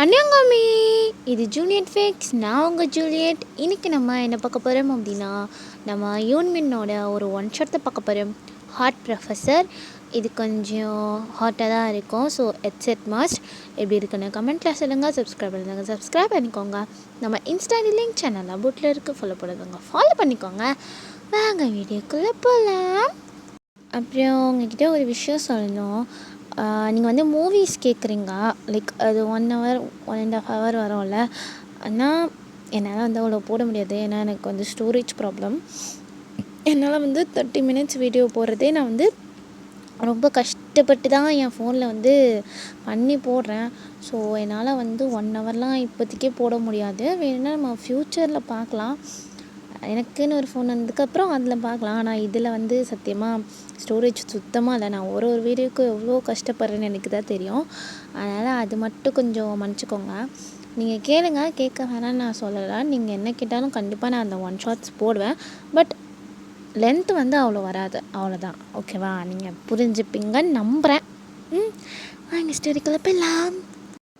அண்ணாங்காமி, இது Juliet facts. நான் உங்கள் ஜூலியட். இன்றைக்கி நம்ம என்ன பார்க்க போகிறோம் அப்படின்னா, நம்ம யூன்மின்னோட ஒரு ஒன் ஷாட்டை பார்க்க போகிறோம். Hot professor. இது கொஞ்சம் ஹாட்டாக தான் இருக்கும். ஸோ ஹெட்செட் மாஸ்ட் எப்படி இருக்குன்னு கமெண்ட்டில் சொல்லுங்கள். சப்ஸ்கிரைப் பண்ணுங்க, சப்ஸ்கிரைப் பண்ணிக்கோங்க. நம்ம இன்ஸ்டா லிங்க் சேனலில் புட்டில் இருக்குது, ஃபாலோ பண்ணுங்க, ஃபாலோ பண்ணிக்கோங்க. வாங்க வீடியோக்குள்ளே போகலாம். அப்புறம் உங்ககிட்ட ஒரு விஷயம் சொல்லணும். நீங்கள் வந்து மூவிஸ் கேட்குறீங்க, லைக் அது 1 ஹவர் 1.5 ஹவர் வரும்ல. ஆனால் என்னால் வந்து அவ்வளோ போட முடியாது. ஏன்னா எனக்கு வந்து ஸ்டோரேஜ் ப்ராப்ளம். என்னால் வந்து 30 மினிட்ஸ் வீடியோ போடுறதே நான் வந்து ரொம்ப கஷ்டப்பட்டு தான் என் ஃபோனில் வந்து பண்ணி போடுறேன். ஸோ என்னால் வந்து 1 ஹவர்லாம் இப்போதைக்கே போட முடியாது. வேணும்னா நம்ம ஃப்யூச்சரில் பார்க்கலாம். எனக்குன்னு ஒரு ஃபோன் வந்ததுக்கப்புறம் அதில் பார்க்கலாம். ஆனால் இதில் வந்து சத்தியமாக ஸ்டோரேஜ் சுத்தமாக இல்லை. நான் ஒரு வீடியோவுக்கு எவ்வளோ கஷ்டப்படுறேன்னு எனக்கு தான் தெரியும். அதனால் அது மட்டும் கொஞ்சம் மன்னிச்சிக்கோங்க. நீங்கள் கேளுங்க, கேட்க வேணான்னு நான் சொல்லலை. நீங்கள் என்ன கேட்டாலும் கண்டிப்பாக நான் அந்த ஒன் ஷாட்ஸ் போடுவேன். பட் லென்த்து வந்து அவ்வளோ வராது, அவ்வளோதான். ஓகேவா? நீங்கள் புரிஞ்சுப்பீங்கன்னு நம்புகிறேன். வாங்க ஸ்டோரிக்குள்ளே போயிடலாம்.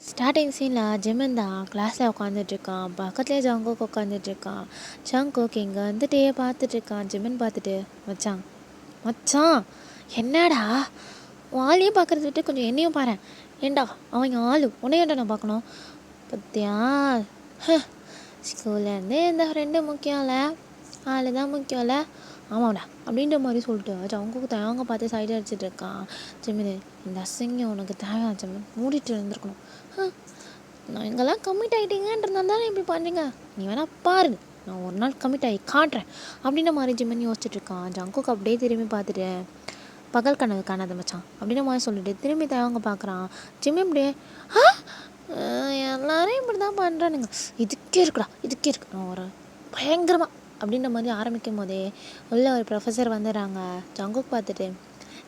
ஸ்டார்டிங் சீனில் ஜிமின் தான் கிளாஸில் உட்காந்துட்ருக்கான். பக்கத்துலேயே ஜங்குக் உட்காந்துட்ருக்கான். ஜங்குக் இங்கே வந்துட்டே பார்த்துட்ருக்கான். ஜிமின் பார்த்துட்டு, மச்சான் மச்சான் என்னடா ஆளையும் பார்க்குறத விட்டு கொஞ்சம் என்னையும் பாரு. ஏண்டா அவங்க ஆள் உன்னையேண்டா நான் பார்க்கணும். பத்தியா ஸ்கூல்லேருந்து இந்த ஃப்ரெண்டு முக்கியம் இல்லை, ஆள் தான் முக்கியம் இல்லை. ஆமாடா அப்படின்ற மாதிரி சொல்லிட்டு ஜங்குக்கு தேவங்க பார்த்து சைடு அடிச்சிட்ருக்கான். ஜிமின், இந்த அசிங்கம் உனக்கு தேவை ஜிமின், மூடிட்டு இருந்திருக்கணும். நான் இங்கெல்லாம் கமிட் ஆகிட்டீங்கன்றதுனால தானே இப்படி பண்ணுறீங்க. நீ வேணால் பாரு, நான் ஒரு நாள் கமிட் ஆகி காட்டுறேன் அப்படின்ற மாதிரி ஜிமின் யோசிச்சுட்ருக்கான். ஜங்குக்கு அப்படியே திரும்பி பார்த்துட்டு, பகல் கனவு காணாத மச்சான் அப்படின்ற மாதிரி சொல்லிட்டு திரும்பி தேவங்க பார்க்குறான். ஜிம்மி அப்படியே எல்லாரும் இப்படி தான் பண்ணுறானுங்க, இதுக்கே இருக்குடா இதுக்கே இருக்கு நான் ஒரு பயங்கரமாக அப்படின்ற மாதிரி ஆரம்பிக்கும் போதே உள்ள ஒரு ப்ரொஃபஸர் வந்துடுறாங்க. ஜங்குக்கு பார்த்துட்டு,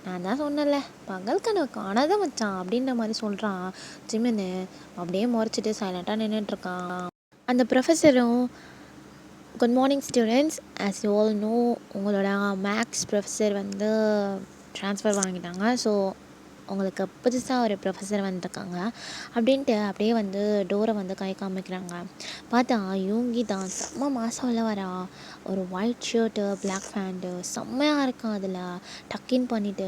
நான் தான் சொன்னல பகல் கனவு காணாத மச்சான் அப்படின்ற மாதிரி சொல்கிறான். ஜிமின் அப்படியே முறைச்சிட்டு சைலண்ட்டாக நின்றுட்டுருக்கான். அந்த ப்ரொஃபஸரும், good morning students, as you all know உங்களோட மேக்ஸ் ப்ரொஃபஸர் வந்து ட்ரான்ஸ்ஃபர் வாங்கிட்டாங்க. ஸோ உங்களுக்கு புதுசாக ஒரு ப்ரொஃபஸர் வந்துருக்காங்க அப்படின்ட்டு அப்படியே வந்து டோரை வந்து கை காமிக்கிறாங்க. பார்த்தா யூங்கி தான் செம்ம மாதம் வரா. ஒரு ஒயிட் ஷர்ட்டு, பிளாக் பேண்ட்டு, செம்மையாக இருக்கான். அதில் டக்கின் பண்ணிவிட்டு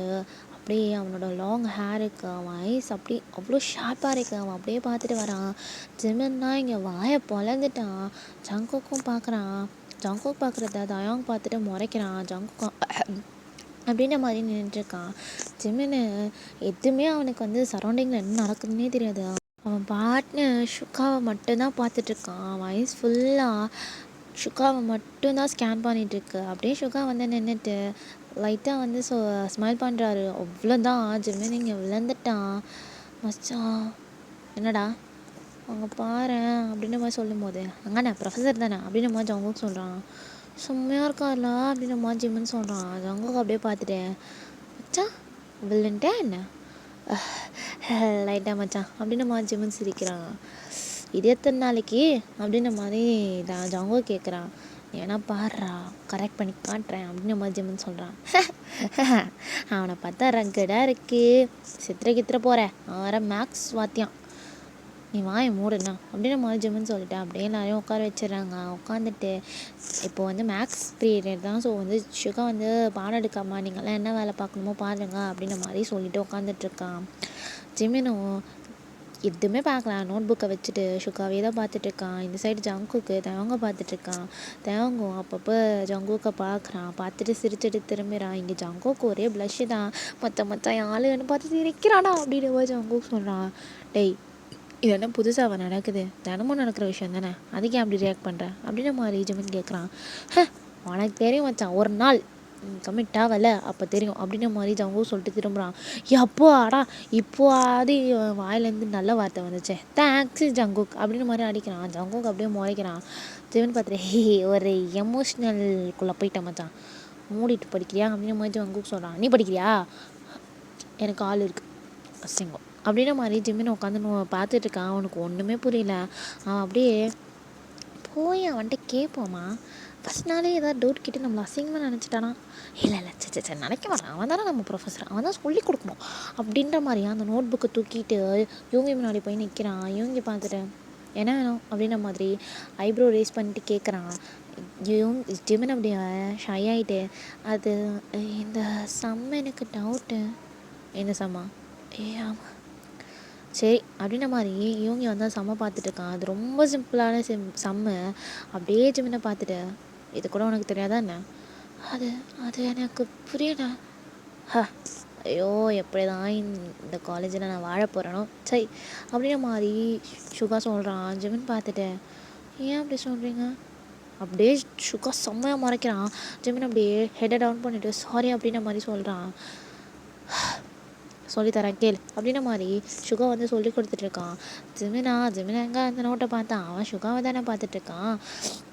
அப்படியே அவனோட லாங் ஹேருக்கு, அவன் ஐஸ் அப்படி அவ்வளோ ஷார்ப்பாக இருக்கு. அவன் அப்படியே பார்த்துட்டு வரான். ஜிமின்னா இங்கே வாயை பொழந்துட்டான். ஜங்குக்கும் பார்க்குறான். ஜங்குக் பார்க்குறத தயாங் பார்த்துட்டு முறைக்கிறான். ஜங்குக்கும் அப்படின்ற மாதிரி நின்றுட்டுருக்கான். ஜிமின் எதுவுமே அவனுக்கு வந்து சரௌண்டிங்கில் என்ன நடக்குதுன்னே தெரியாது. அவன் பாட்னு ஷுக்காவை மட்டும்தான் பார்த்துட்ருக்கான். அவன் ஐஸ் ஃபுல்லாக ஷுக்காவை மட்டும்தான் ஸ்கேன் பண்ணிகிட்ருக்கு. அப்படியே ஷுக்கா வந்து நின்றுட்டு லைட்டாக வந்து ஸ்மைல் பண்ணுறாரு. அவ்வளோதான், ஜிமின் இங்கே விழுந்துட்டான். மச்சான் என்னடா அவங்க பாரு அப்படின்ற மாதிரி சொல்லும் போது, அங்கண்ணா ப்ரொஃபஸர் தானே அப்படின்ற மாதிரி ஜங்குக் சொல்கிறான். செம்மையாக இருக்கார்ல அப்படின்ற மாதிரி ஜிமின் சொல்கிறான். ஜங்குக் அப்படியே பார்த்துட்டு, மச்சான் வில்லுன்ட்டே என்ன லைட்டாக மச்சான் அப்படின்ற மாதிரி ஜிமின் சிரிக்கிறான். இது எத்தனை நாளைக்கு அப்படின்ற மாதிரி ஜங்குக் கேட்குறான். ஏன்னா பாடுறா கரெக்ட் பண்ணி காட்டுறேன் அப்படின்ற மாதிரி ஜிமின் சொல்கிறான். அவனை பார்த்தா ரங்கடாக இருக்கு, சித்திர கித்திர போகிறேன் மேக்ஸ் வாத்தியான், நீ வாயை மூடுண்ணா அப்படின்ற மாதிரி ஜிமின் சொல்லிட்டு அப்படியே எல்லாரையும் உட்கார வச்சிடறாங்க. உட்காந்துட்டு இப்போ வந்து மேக்ஸ் பீரியட் தான். ஸோ வந்து ஷுகா வந்து பாடம் எடுக்காமா, நீங்கள்லாம் என்ன வேலை பார்க்கணுமோ பாருங்க அப்படின்ற மாதிரி சொல்லிட்டு உட்காந்துட்ருக்கான். ஜிமினும் எதுவுமே பார்க்கலாம், நோட் புக்கை வச்சுட்டு ஷுகாவே தான் பார்த்துட்ருக்கான். இந்த சைடு ஜங்குக்கு தேவங்க பார்த்துட்ருக்கான். தேவங்கும் அப்பப்போ ஜங்குக்கை பார்க்குறான். பார்த்துட்டு சிரிச்சுட்டு திரும்பிறான். இங்கே ஜங்குக்கு ஒரே ப்ளஷ்ஷு தான். மொத்த ஆளுன்னு பார்த்து சிரிக்கிறானா அப்படின்னு போய் ஜங்குக்கு சொல்கிறான். டேய் இது என்ன புதுசாக நடக்குது, தினமும் நடக்கிற விஷயம் தானே, அதுக்கே அப்படி ரியாக்ட் பண்ணுறேன் அப்படின்ற மாதிரி ஜிமின் கேட்குறான். உனக்கு தெரியும் மச்சான், ஒரு நாள் கமிட் ஆகல அப்போ தெரியும் அப்படின்ற மாதிரி ஜங்கு சொல்லிட்டு திரும்புகிறான். எப்போ ஆடா இப்போ அது வாயிலேருந்து நல்ல வார்த்தை வந்துச்சே, தேங்க்ஸ் ஜங்குக் அப்படின்ற மாதிரி அடிக்கிறான். ஜங்குக் அப்படியே முறைக்கிறான். ஜிமின் பார்த்துட்டு ஒரு எமோஷ்னல்குள்ளே போயிட்டேன் மச்சான், மூடிட்டு படிக்கிறியா அப்படின்ற மாதிரி ஜங்குக் சொல்கிறான். நீ படிக்கிறியா, எனக்கு ஆள் இருக்குது அசிங்கம் அப்படின்ற மாதிரி ஜிமின் உட்காந்து பார்த்துட்ருக்கான். அவனுக்கு ஒன்றுமே புரியல. அவன் அப்படியே போய் அவன்கிட்ட கேட்போமா, ஃபஸ்ட் நாளே ஏதாவது டவுட் கேட்டு நம்மளை அசிங்கமாக நினச்சிட்டானா, இல்லை இல்லை சே நினைக்க மாட்டான், அவன் தானே நம்ம ப்ரொஃபஸர், அவன் தான் சொல்லி கொடுக்கணும் அப்படின்ற மாதிரி அந்த நோட் புக்கை தூக்கிட்டு யூங்கி முன்னாடி போய் நிற்கிறான். யூங்கி பார்த்துட்டு என்ன வேணும் அப்படின்ற மாதிரி ஐப்ரோ ரேஸ் பண்ணிட்டு கேட்குறான். ஜிமின் அப்படியே ஷை ஆகிட்டு, அது இந்த செம்ம எனக்கு டவுட்டு. என்ன செம்மா? ஆமாம் சரி அப்படின்ற மாதிரி இவங்க வந்து செம்ம பார்த்துட்ருக்கான். அது ரொம்ப சிம்பிளான செம்ம. அப்படியே ஜிமினை பார்த்துட்டு, இது கூட உனக்கு தெரியாதா என்ன? அது அது எனக்கு புரியல. ஐயோ எப்படி தான் இந்த காலேஜில் நான் வாழ போகிறேனோ சரி அப்படின்ற மாதிரி சுகா சொல்கிறான். ஜிமின் பார்த்துட்டு, ஏன் அப்படி சொல்கிறீங்க? அப்படியே சுகா செம்மையாக மறைக்கிறான். ஜிமின் அப்படியே ஹெட்டை டவுன் பண்ணிவிட்டு சாரி அப்படின்ற மாதிரி சொல்கிறான். சொல்லித்தரேன் கேள் அப்படின்ற மாதிரி சுகா வந்து சொல்லி கொடுத்துட்ருக்கான். ஜிமினா எங்கே அந்த நோட்டை பார்த்தான், அவன் சுகாவை தானே பார்த்துட்ருக்கான்.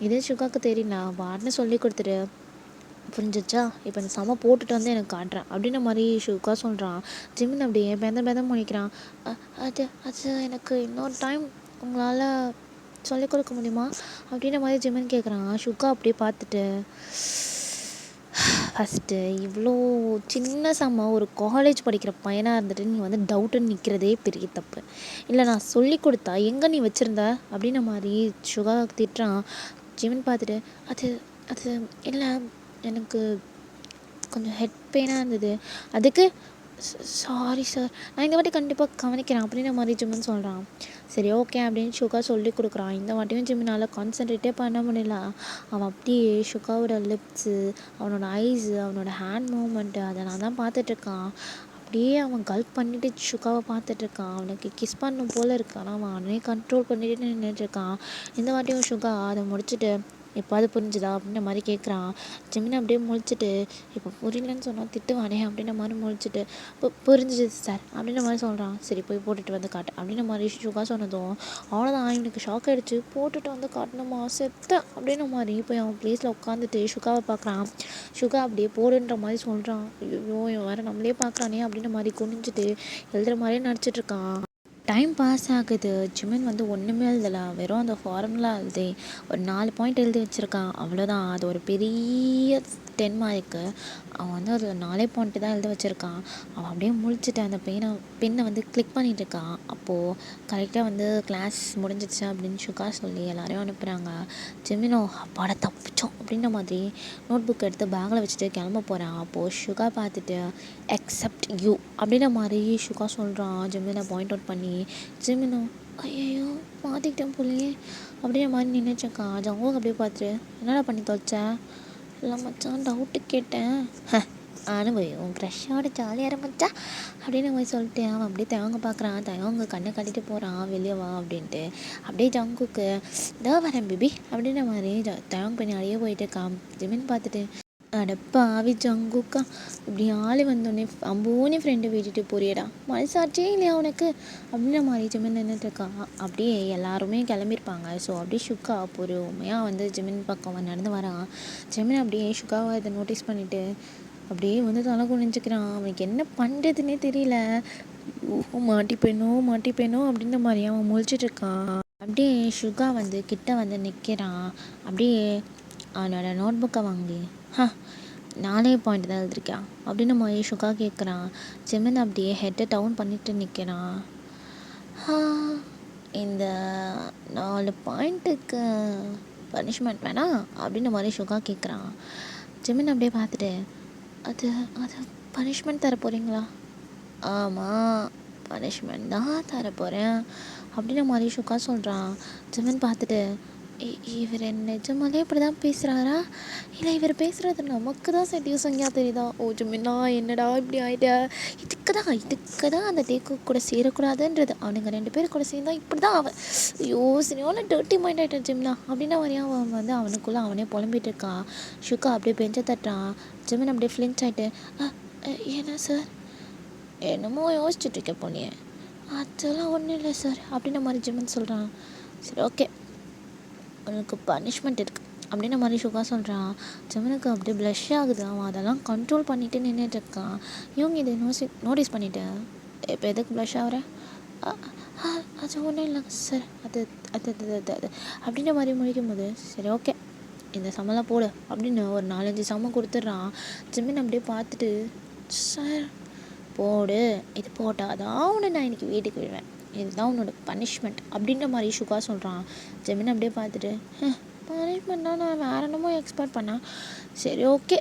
இதே சுகாவுக்கு தெரியல, வாட்னு சொல்லி கொடுத்துட்டு, புரிஞ்சிச்சா இப்போ இந்த செம போட்டுட்டு வந்து எனக்கு காட்டுறேன் அப்படின்ற மாதிரி சுகா சொல்கிறான். ஜிமின் அப்படியே பேந்தம் பண்ணிக்கிறான். அது அது எனக்கு இன்னொரு டைம் உங்களால் சொல்லிக் கொடுக்க முடியுமா அப்படின்ற மாதிரி ஜிமின் கேட்குறான். சுகா அப்படியே பார்த்துட்டு, ஃபஸ்ட்டு இவ்வளோ சின்ன ஒரு காலேஜ் படிக்கிற பையனாக இருந்துட்டு நீ வந்து டவுட்டுன்னு நிற்கிறதே பெரிய தப்பு. இல்லை நான் சொல்லி கொடுத்தா எங்கே நீ வச்சுருந்த அப்படின்ற மாதிரி சுகா திட்டுறான். ஜிமின் பார்த்துட்டு, அது அது இல்லை எனக்கு கொஞ்சம் ஹெட் பெயினாக இருந்தது, அதுக்கு சாரி சார், நான் இந்த வாட்டி கண்டிப்பாக கவனிக்கிறேன் அப்படின்ற மாதிரி ஜிமின் சொல்கிறான். சரி ஓகே அப்படின்னு சுகா சொல்லி கொடுக்குறான். இந்த வாட்டியும் ஜிமினால் கான்சன்ட்ரேட்டே பண்ண முடியல. அவன் அப்படியே சுகாவோட லிப்ஸு, அவனோட ஐஸு, அவனோட ஹேண்ட் மூமெண்ட்டு அதை நான் தான் பார்த்துட்ருக்கான். அப்படியே அவன் கல்ப் பண்ணிவிட்டு சுகாவை பார்த்துட்ருக்கான். அவனுக்கு கிஸ் பண்ணும் போல் இருக்கு, ஆனால் அவன் அவனே கண்ட்ரோல் பண்ணிட்டு நின்றுட்டுருக்கான். இந்த வாட்டியும் சுகா அதை முடிச்சுட்டு, இப்போ அது புரிஞ்சுதா அப்படின்ற மாதிரி கேட்குறான். ஜிமின் அப்படியே முழிச்சிட்டு, இப்போ புரியலன்னு சொன்னால் திட்டுவானே அப்படின்ற மாதிரி முழிச்சிட்டு, இப்போ புரிஞ்சுது சார் அப்படின்ற மாதிரி சொல்கிறான். சரி போய் போட்டுட்டு வந்து காட்டு அப்படின்ற மாதிரி சுகா சொன்னதும் அவ்வளோதான் இவனுக்கு ஷாக் ஆகிடுச்சு. போட்டுட்டு வந்து காட்டணுமா செத்த அப்படின்ற மாதிரி போய் அவன் ப்ளேஸில் உட்காந்துட்டு சுகாவை பார்க்குறான். சுகா அப்படியே போடுன்ற மாதிரி சொல்கிறான். ஐயோ இவன் வேறு நம்மளே பார்க்குறானே அப்படின்ற மாதிரி குனிஞ்சிட்டு எழுதுகிற மாதிரியே நடிச்சிட்ருக்கான். டைம் பாஸ் ஆகுது. ஜிமின் வந்து ஒன்றுமே எழுதலை, வெறும் அந்த ஃபார்முலா எழுதி ஒரு 4 பாயிண்ட் எழுதி வச்சுருக்கான், அவ்வளோதான். அது ஒரு பெரிய 10 மார்க்கு. அவன் வந்து அது 4 பாயிண்ட்டு தான் எழுத வச்சுருக்கான். அவன் அப்படியே முழிச்சிட்டு அந்த பெண்ணை வந்து கிளிக் பண்ணிகிட்ருக்கான். அப்போது கரெக்டாக வந்து கிளாஸ் முடிஞ்சிச்சு அப்படின்னு சுகா சொல்லி எல்லாரையும் அனுப்புகிறாங்க. ஜிமினோ அப்பாட தப்பிச்சோம் அப்படின்ற மாதிரி நோட் புக் எடுத்து பேக்கில் வச்சுட்டு கிளம்ப போகிறான். அப்போது சுகா பார்த்துட்டு, எக்ஸப்ட் யூ அப்படின்ற மாதிரி சுகா சொல்கிறான். ஜிமினை பாயிண்ட் அவுட் பண்ணி, ஜிமினோ ஐயோ மாற்றிக்கிட்டேன் போலையே அப்படின்ற மாதிரி நின்றுச்சுருக்கான். ஜங்கோ அப்படியே பார்த்துட்டு, என்னடா பண்ணி தொலைச்சேன்? இல்லை மச்சான் டவுட்டு கேட்டேன். அனுபவியும் க்ரஷ்ஷோட ஜாலியாக மச்சா அப்படின்னு போய் சொல்லிட்டு அவன் அப்படியே தேவங்க பார்க்குறான். தேவங்க கண்ணை கட்டிட்டு போகிறான், வெளியே வா அப்படின்ட்டு. அப்படியே ஜங்குக்கு இதோ வரேன் பிபி அப்படின்ற மாதிரி தேவங்க பின்னாடியே போயிட்டு இருக்கான். ஜிமின் பார்த்துட்டு, அடப்பா ஆவி ஜங்குக்கா, இப்படி ஆள் வந்தோடனே அம்போனே ஃப்ரெண்டை விட்டுட்டு போறியடா, மனசாட்சியே இல்லையா உனக்கு அப்படின்ற மாதிரி ஜிமின் நின்றுட்டுருக்கான். அப்படியே எல்லாருமே கிளம்பியிருப்பாங்க. ஸோ அப்படியே சுக்கா பொறுமையாக வந்து ஜிமின் பக்கம் நடந்து வரான். ஜிமின் அப்படியே சுக்காவை இதை நோட்டீஸ் பண்ணிவிட்டு அப்படியே வந்து தலை குனிஞ்சிக்கிறான். அவனுக்கு என்ன பண்ணுறதுன்னே தெரியல. மாட்டிப்பேனோ அப்படின்ற மாதிரி அவன் முழிச்சிட்ருக்கான். அப்படியே சுகா வந்து கிட்ட வந்து நிற்கிறான். அப்படியே அவனோட நோட் புக்கை வாங்கி, 4 பாயிண்ட் தான் எழுதிருக்கான் அப்படின்னு மாதிரி சுகா கேட்குறான். ஜிமின் அப்படியே ஹெட்டை டவுன் பண்ணிட்டு நிற்கிறான். இந்த 4 பாயிண்ட்டுக்கு பனிஷ்மெண்ட் வேணாம் அப்படின்ற மாதிரி சுகா கேட்குறான். ஜிமின் அப்படியே பார்த்துட்டு, அது அது பனிஷ்மெண்ட் தர போகிறீங்களா? ஆமாம் பனிஷ்மெண்ட் தான் தர போகிறேன் அப்படின்ற மாதிரி சுகா சொல்கிறான். ஜிமின் பார்த்துட்டு, இவர் நிஜமாலே இப்படி தான் பேசுகிறாரா, இல்லை இவர் பேசுகிறது நமக்கு தான் செடியூசங்கியாக தெரியுதா? ஓ ஜிமின்னா என்னடா இப்படி ஆகிட்ட, இதுக்கு தான் அந்த டேக்கு கூட சேரக்கூடாதுன்றது. அவனுங்க 2 பேர் கூட சேர்ந்தா இப்படி தான் அவன். ஐயோ சரியான டர்ட்டி மைண்ட் ஆகிட்டான் ஜிம்னா அப்படின்னா வரையா அவன் வந்து அவனுக்குள்ளே அவனே புலம்பிகிட்டு இருக்கான். சுகா அப்படியே பெஞ்சை தட்டுறான். ஜிமின் அப்படியே ஃப்ளின்ச் ஆகிட்டு, என்ன சார் என்னமோ யோசிச்சுட்ருக்கேன் போனியே? அதெல்லாம் ஒன்றும் இல்லை சார் அப்படின்ற மாதிரி ஜிமின் சொல்கிறான். சரி ஓகே உனக்கு பனிஷ்மெண்ட் இருக்குது அப்படின்ற மாதிரி சுகா சொல்கிறான். ஜிமினுக்கு அப்படியே ப்ளஷ் ஆகுது. அவன் அதெல்லாம் கண்ட்ரோல் பண்ணிவிட்டு நின்றுட்டுருக்கான். இவங்க இதை நோட்டீஸ் பண்ணிவிட்டு, இப்போ எதுக்கு ப்ளஷ் ஆகிற? அது ஒன்றும் இல்லைங்க சார், அது அது அது அது அது அப்படின்ற மாதிரி முடிக்கும் போது, சரி ஓகே இந்த சம்மெல்லாம் போடு அப்படின்னு ஒரு 4-5 சம்ம கொடுத்துட்றான். ஜிமின் அப்படியே பார்த்துட்டு, சார் போடு, இது போட்டால் தான் உன்னை நான் இன்றைக்கி வீட்டுக்கு விடுவேன், இதுதான் உன்னோட பனிஷ்மெண்ட் அப்படின்ற மாதிரி சுகா சொல்கிறான். ஜெமின் அப்படியே பார்த்துட்டு, பனிஷ்மெண்ட்னா நான் வேறு என்னமோ எக்ஸ்பெக்ட் பண்ணேன், சரி ஓகே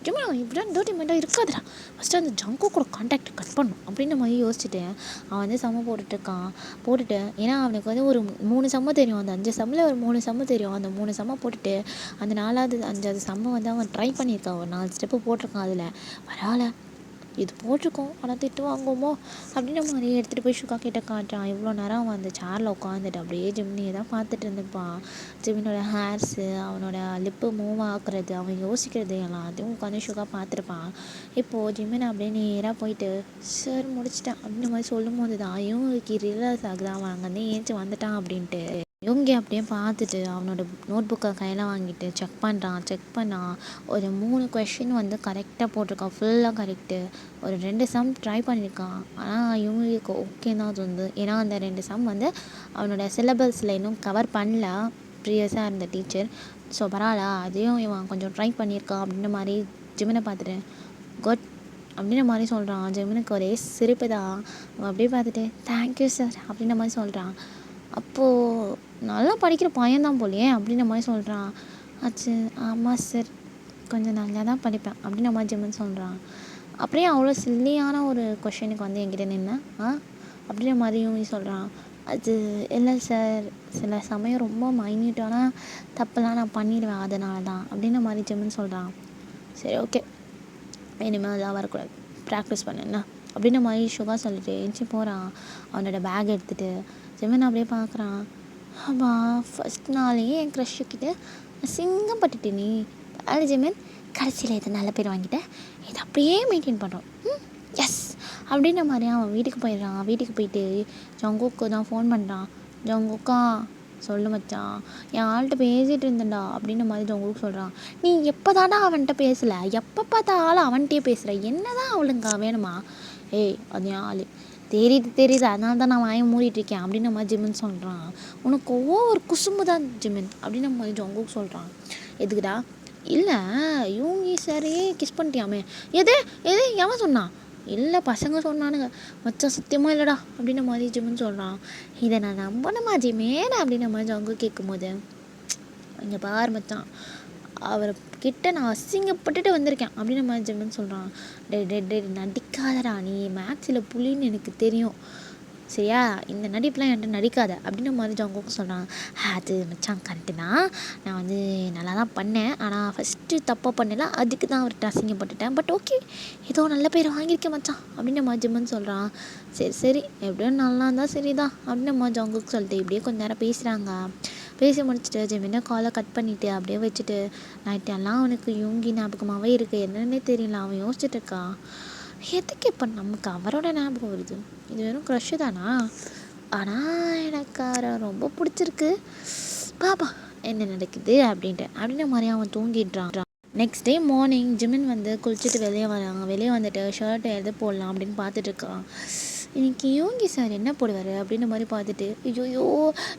ஜிமின் இப்படிதான் டோட்டிமெண்ட்டாக இருக்காதுடா, ஃபஸ்ட்டு அந்த ஜங்கோ கூட கான்டாக்ட் கட் பண்ணும் அப்படின்ற மாதிரி யோசிச்சுட்டு அவன் வந்து சம்ம போட்டுட்ருக்கான். போட்டுட்டு ஏன்னா அவனுக்கு வந்து ஒரு 3 சம்ம தெரியும், அந்த 5 சம்மில் ஒரு 3 சம்ம தெரியும். அந்த 3 சம்ம போட்டுட்டு அந்த 4வது 5வது சம்ம வந்து அவன் ட்ரை பண்ணியிருக்கான், ஒரு 4 ஸ்டெப்பு போட்டிருக்கான். அதில் பரவாயில்ல இது போட்டிருக்கோம் ஆனால் திட்டு வாங்குவோமோ அப்படின்ற மாதிரி எடுத்துகிட்டு போய் சுகா கிட்ட காட்டுறான். இவ்வளோ நேரம் அவன் அந்த சேரில் உட்காந்துட்டு அப்படியே ஜிம்னியை தான் பார்த்துட்டு இருந்துப்பான். ஜிம்மினோட ஹேர்ஸு, அவனோட லிப்பு மூவ் ஆக்குறது, அவன் யோசிக்கிறது எல்லாத்தையும் உட்காந்து சுகா பார்த்துருப்பான். இப்போது ஜிம்மினை அப்படியே நேராக போயிட்டு சார் முடிச்சிட்டேன் அப்படின்ற மாதிரி சொல்லும் போது தான் இவங்களுக்கு ரியலைஸ் ஆகுது அவன் அங்கேருந்து ஏஞ்சி வந்துட்டான் அப்படின்ட்டு. இவங்க அப்படியே பார்த்துட்டு அவனோட நோட் புக்கை கையில் வாங்கிட்டு செக் பண்ணான். ஒரு 3 கொஷின் வந்து கரெக்டாக போட்டிருக்கான், ஃபுல்லாக கரெக்டு. ஒரு 2 சம் ட்ரை பண்ணியிருக்கான், ஆனால் இவங்களுக்கு ஓகே தான் தோணுது. ஏன்னா அந்த 2 சம் வந்து அவனோட சிலபஸில் இன்னும் கவர் பண்ணல ப்ரீவியஸாக இருந்த டீச்சர். ஸோ பரவாயில்ல அதையும் இவன் கொஞ்சம் ட்ரை பண்ணியிருக்கான் அப்படின்ற மாதிரி ஜிமினை பார்த்துட்டு குட் அப்படின்ற மாதிரி சொல்கிறான். ஜிமினுக்கு ஒரே சிரிப்பு தான். அவன் அப்படியே பார்த்துட்டு தேங்க்யூ சார் அப்படின்ற மாதிரி சொல்கிறான். அப்போது நல்லா படிக்கிற பையன்தான் போலையே அப்படின்ற மாதிரி சொல்கிறான். ஆச்சு ஆமாம் சார் கொஞ்சம் நல்லா தான் படிப்பேன் அப்படின்ற மாதிரி ஜிமின் சொல்கிறான். அப்படியே அவ்வளோ சில்லியான ஒரு கொஷனுக்கு வந்து என்கிட்ட நின்று அப்படின்ற மாதிரியும் சொல்கிறான். அது இல்லை சார், சில சமயம் ரொம்ப மைன்யூட்டான தப்பெல்லாம் நான் பண்ணிடுவேன் அதனால தான் அப்படின்ற மாதிரி ஜிமின் சொல்கிறான். சரி ஓகே இனிமேல் அதெல்லாம் வரக்கூடாது, ப்ராக்டிஸ் பண்ணுண்ணா அப்படின்ற மாதிரி சுகா சொல்லிட்டு எஞ்சி போகிறான். அவனோட பேக் எடுத்துகிட்டு ஜிமின் அப்படியே பார்க்குறான். ஆமாம் ஃபஸ்ட் நாளையே என் க்ரஷ்ஷுக்கிட்ட சிங்கப்பட்டுட்டு நீ அது ஜிமின் கடைசியில் இதை நல்ல பேர் வாங்கிட்டேன், இதை அப்படியே மெயின்டைன் பண்ணுறோம் எஸ் அப்படின்ற மாதிரி அவன் வீட்டுக்கு போயிடுறான். வீட்டுக்கு போயிட்டு ஜங்குக்கு தான் ஃபோன் பண்ணுறான். ஜங்குக்கா சொல்லு மச்சான், என் ஆள்கிட்ட பேசிகிட்டு இருந்தேன்டா அப்படின்ற மாதிரி ஜங்குக்கு சொல்கிறான். நீ எப்போ தாண்டா அவன்கிட்ட பேசலை, எப்போ பார்த்தா ஆள் அவன்கிட்டயே பேசுகிற, என்ன தான் அவளுங்க வேணுமா? ஏய் அது என் ஆள் தெரியுது அதனால தான் நான் வாயை மூடிட்டுருக்கேன் அப்படின்ற மாதிரி ஜிமின் சொல்கிறான். உனக்கு ஒவ்வொரு குசும்பு தான் ஜிமின் அப்படின்ற மாதிரி ஜங்குக்கு சொல்கிறான். எதுக்குடா? இல்லை யூங்கி சாரையே கிஸ் பண்ணிட்டியாமே. எது எவன் சொன்னான்? இல்லை பசங்க சொன்னானுங்க மச்சான், சத்தியமாக இல்லைடா அப்படின்ற மாதிரி ஜிமின் சொல்கிறான். இதை நான் நம்பணுமா ஜிமேன் அப்படின்ற மாதிரி ஜங்கு கேட்கும்போது, இங்கே பார் மச்சான், அவர்கிட்ட நான் அசிங்கப்பட்டுட்டு வந்திருக்கேன் அப்படின்ற மாதிரி ஜிமின் சொல்கிறான். டே நடிக்காதடா, நீ மேக்ஸில் புலின்னு எனக்கு தெரியும் சரியா, இந்த நடிப்புலாம் என்கிட்ட நடிக்காத அப்படின்ற மாதிரி ஜங்குக்கு சொல்கிறான். அது மச்சான் கரெக்டு தான், நான் வந்து நல்லா தான் பண்ணேன், ஆனால் ஃபஸ்ட்டு தப்பாக பண்ணல, அதுக்கு தான் அவர்கிட்ட அசிங்கப்பட்டுட்டேன். பட் ஓகே ஏதோ நல்ல பேர் வாங்கியிருக்கேன் மச்சான் அப்படின்ற மாதிரி ஜிம்முன்னு சொல்கிறான். சரி எப்படியோ நல்லா இருந்தால் சரிதான் அப்படின்ற மாதிரி ஜங்குக்கு சொல்லிட்டு இப்படியே கொஞ்சம் நேரம் பேசுகிறாங்க. பேசி முடிச்சுட்டு ஜிமினை காலை கட் பண்ணிவிட்டு அப்படியே வச்சுட்டு நைட்டு எல்லாம் அவனுக்கு யூங்கி ஞாபகமாகவே இருக்குது, என்னன்னே தெரியல. அவன் யோசிச்சுட்டு இருக்கான், எதுக்கு இப்போ நமக்கு அவரோட ஞாபகம் வருது, இது வெறும் க்ரஷ்ஷு தானா, ஆனால் எனக்கு அவரை ரொம்ப பிடிச்சிருக்கு, பாப்பா என்ன நடக்குது அப்படின்ற மாதிரி அவன் தூங்கிடுறான். நெக்ஸ்ட் டே மார்னிங் ஜிமின் வந்து குளிச்சுட்டு வெளியே வராங்க. வெளியே வந்துட்டு ஷர்ட்டை எது போடலாம் அப்படின்னு பார்த்துட்ருக்கான். இன்றைக்கி யோகி சார் என்ன போடுவார் அப்படின்ற மாதிரி பார்த்துட்டு, ஐயோயோ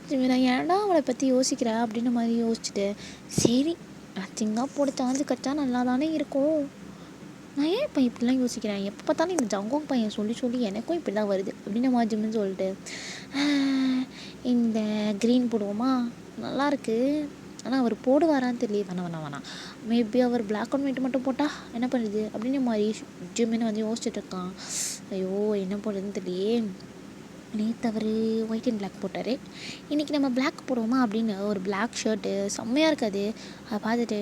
ஜிமினா ஏன்டா அவளை பற்றி யோசிக்கிற அப்படின்ற மாதிரி யோசிச்சுட்டு, சரி நத்திங்காக போட சாஞ்சு கட்டா நல்லா தானே இருக்கும், நான் ஏன் இப்போ இப்படிலாம் யோசிக்கிறேன், எப்போ பார்த்தாலும் இந்த ஜங்கோக் பையன் சொல்லி எனக்கும் இப்படி தான் வருது அப்படின்ற மாதிரி ஜிம்னு சொல்லிட்டு, இந்த க்ரீன் போடுவோமா நல்லாயிருக்கு, ஆனால் அவர் போடுவாரான்னு தெரியல, வேணாம் மேபி அவர் பிளாக் அண்ட் ஒயிட் மட்டும் போட்டால் என்ன பண்ணுறது அப்படின்ற மாதிரி ஜிம்மின்னு வந்து யோசிச்சுட்டு இருக்கான். ஐயோ என்ன போடுறதுன்னு தெரியலையே, நேற்று அவர் ஒயிட் அண்ட் பிளாக் போட்டார், இன்றைக்கி நம்ம பிளாக் போடுவோமா அப்படின்னு ஒரு பிளாக் ஷர்ட்டு செம்மையாக இருக்காது, அதை பார்த்துட்டு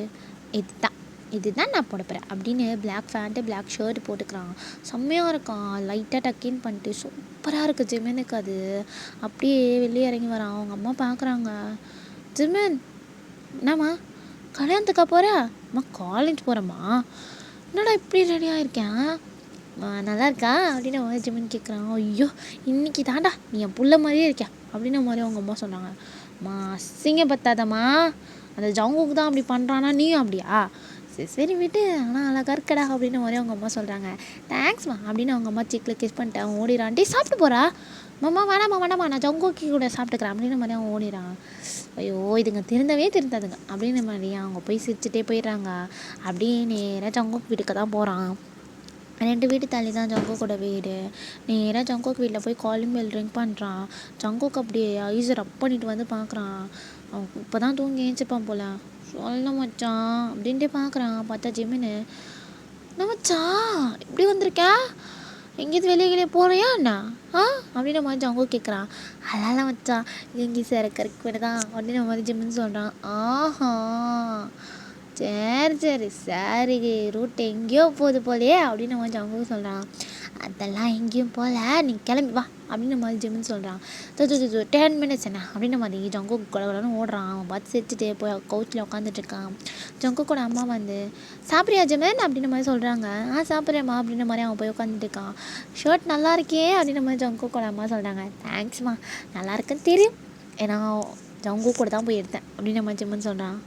இதுதான் நான் போட போகிறேன் அப்படின்னு பிளாக் ஃபேண்ட்டு பிளாக் ஷர்ட் போட்டுக்கிறான். செம்மையாக இருக்கான், லைட்டாக டக்கின் பண்ணிட்டு சூப்பராக இருக்குது ஜிமினுக்கு. அது அப்படியே வெளியே இறங்கி வரான். அவங்க அம்மா பார்க்குறாங்க. ஜிமின் என்னம்மா கல்யாணத்துக்கா போகிற? அம்மா காலேஜ் போகிறேம்மா. என்னடா இப்படி ரெடியாக இருக்கேன், நல்லா இருக்கா அப்படின்னு ஜிமின் கேட்குறான். ஐயோ இன்றைக்கி தாண்டா நீ என் புள்ள மாதிரியே இருக்கேன் அப்படின்ன மாதிரி அவங்க அம்மா சொன்னாங்க. அம்மா அசிங்க பத்தாதம்மா, அந்த ஜங்குக்கு தான் அப்படி பண்ணுறானா நீயும் அப்படியா, சரி விட்டு, ஆனால் அழகாக இருக்கடா அப்படின்னு மாதிரி அவங்க அம்மா சொல்கிறாங்க. தேங்க்ஸ்மா அப்படின்னு அவங்க அம்மா சீக்கில் கிஸ் பண்ணிட்டு அவன் ஓடிடான்ட்டி சாப்பிட்டு போகிறா. மாமா வேணாம்மா வேணாம்மா நான் ஜங்குக்கி கூட சாப்பிட்டுக்கிறேன் அப்படின்ற மாதிரி அவன் ஓடிறான். ஐயோ இதுங்க திருந்தவே திருந்தாதுங்க அப்படின்ற மாதிரி அவங்க போய் சிரிச்சுட்டே போயிடுறாங்க. அப்படியே நேராக ஜங்குக் வீட்டுக்கு தான் போகிறான். 2 வீடு தள்ளி தான் ஜங்குக்கோட வீடு. நேராக ஜங்குக் வீட்டில் போய் காலிங் பெல் ரிங் பண்ணுறான். ஜங்குக் அப்படியே ஐஸை ரப் பண்ணிட்டு வந்து பார்க்குறான். அவன் இப்போ தான் தூங்கி ஏஞ்சிப்பான் போல. சொல்ல மச்சான் அப்படின்ட்டு பார்க்குறான். பார்த்தா ஜிமின்னு, என்ன மச்சான் இப்படி வந்திருக்கா, எங்கேயாவது வெளியே போகிறியா என்ன அப்படின்ற மாதிரி ஜங்குக் கேட்குறான். அதெல்லாம் மச்சான் எங்கே சார் கரெக்ட் தான் அப்படின்ற மாதிரி ஜிம்முன்னு சொல்கிறான். ஆஹா சரி சரி சரி ரூட் எங்கேயோ போகுது போலையே அப்படின்னு மாதிரி ஜங்குக் சொல்கிறான். அதெல்லாம் எங்கேயும் போகல, நீ கிளம்பி வா அப்படின்ற மாதிரி ஜிம்முன்னு சொல்கிறான். 10 minutes என்ன அப்படின்ற மாதிரி ஜங்குக் கடவுளன்னு ஓடுறான். அவன் பார்த்து சிரிச்சுட்டே போய் கவுச்சில் உட்காந்துட்டு இருக்கான். ஜங்குக்கோட அம்மா வந்து, சாப்பிட்றியா ஜிமன் அப்படின்ற மாதிரி சொல்கிறாங்க. சாப்பிட்றேம்மா அப்படின்ற மாதிரி அவன் போய் உட்காந்துட்டு இருக்கான். ஷர்ட் நல்லா இருக்கே அப்படின்ற மாதிரி ஜங்குக்கோட அம்மா சொல்கிறாங்க. தேங்க்ஸ்மா, நல்லா இருக்குன்னு தெரியும், ஏன்னா ஜங்குக் கூட தான் போய் எடுத்தேன் அப்படின்னு நம்ம ஜிம்முன்னு சொல்கிறான்.